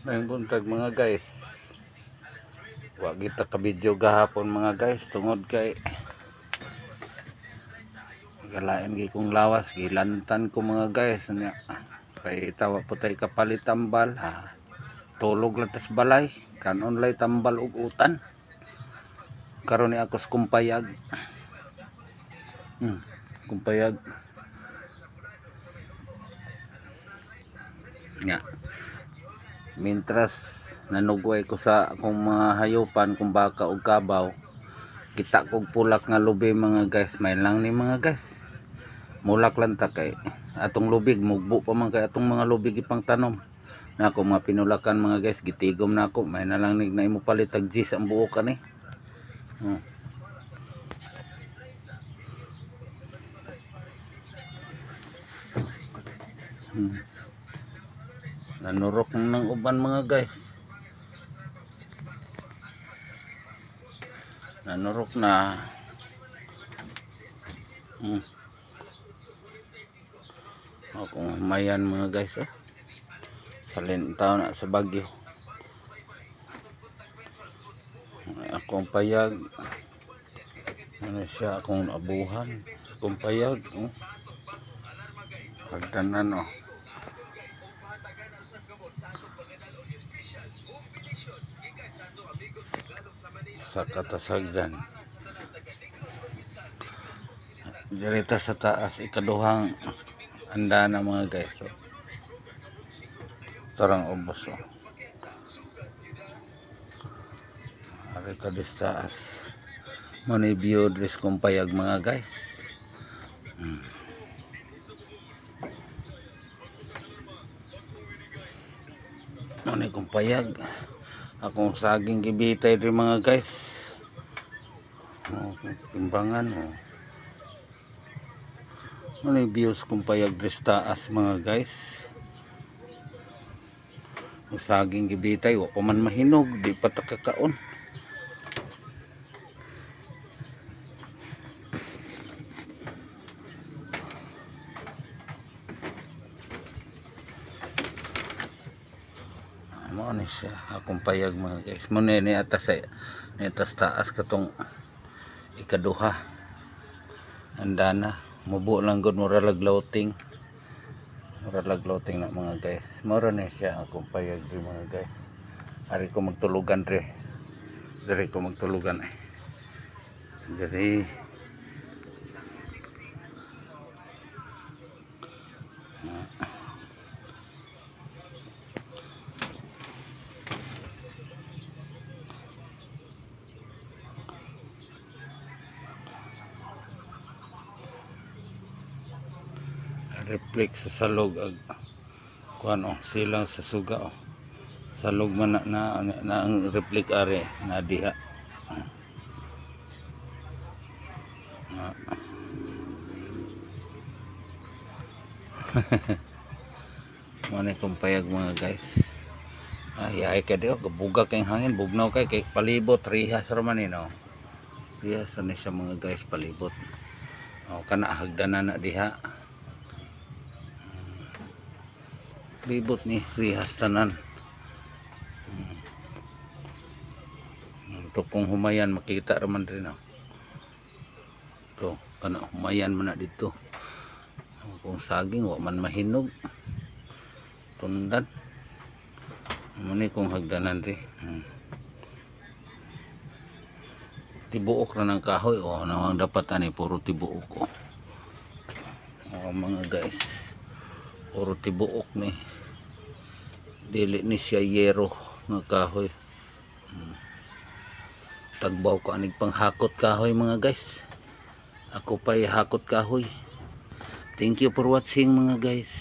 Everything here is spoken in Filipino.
May buntag mga guys. Wa kita ka video gahapon mga guys tungod kay galain gi kong lawas gilantan ko mga guys nya. Kay tawa po tay kapalit tambal ha. Tulog lang tas balay kanon lay tambal ug utan. Karon ni ako sa kumpayag. Kumpayag. Nya. Mintras nanugway ko sa akong mga hayupan kung baka o kabaw, kita kog pulak nga lubi mga guys. May lang ni mga guys, mulak lang ta kay atong lubig mugbo pa man kay atong mga lubig ipang tanom na ako mga pinulakan mga guys. Gitigom na ako, may na lang nig na imo palitag G's ang buo kani. Nanurok ng uban mga guys. Nanurok na. Akong humayan mga guys. Salin tao na sa bagyo. Akong payag. Ano siya akong abuhan. Akong payag. Pagdanan sa katasagdan. Direta sa taas ikaduhang andana mga guys. Torang ubos arita dis taas money view dress kong payag mga guys. Money kong payag akong saging gibitay rin mga guys. Timbangan money views kong payag dress taas mga guys. Saging gibitay wa pa man mahinog, di pa takakaon. Mo ni siya akong payag mga guys. Mo ni atas taas katong ikaduha andana mubo lang gud mura lag loading na mga guys. Mura ni siya akong payag ri mga guys. Ari ko magtulugan diri ko magtulugan diri. Reflect sa salog ag kuan silang sa suga salog man na ang reflect are na diha. Manay kong payag mga guys. Ay ka diyo gabuga kay hangin bugnaw kay palibot rihas raman ni no. Rihas ni siya mga guys palibot. Kana hagdanan na diha. Libot ni rihas tanan. Ito kung humayan makita raman rin ito kana humayan man na dito. Kung saging wa man mahinog tundan muni kung hagdanan rin. Tibuok na ng kahoy nawang dapat ani puro tibuok mga guys. Puro tibuok ni dili ni siya yero nga kahoy. Tagbaw ko anig panghakot kahoy mga guys. Ako pa'y hakot kahoy. Thank you for watching mga guys.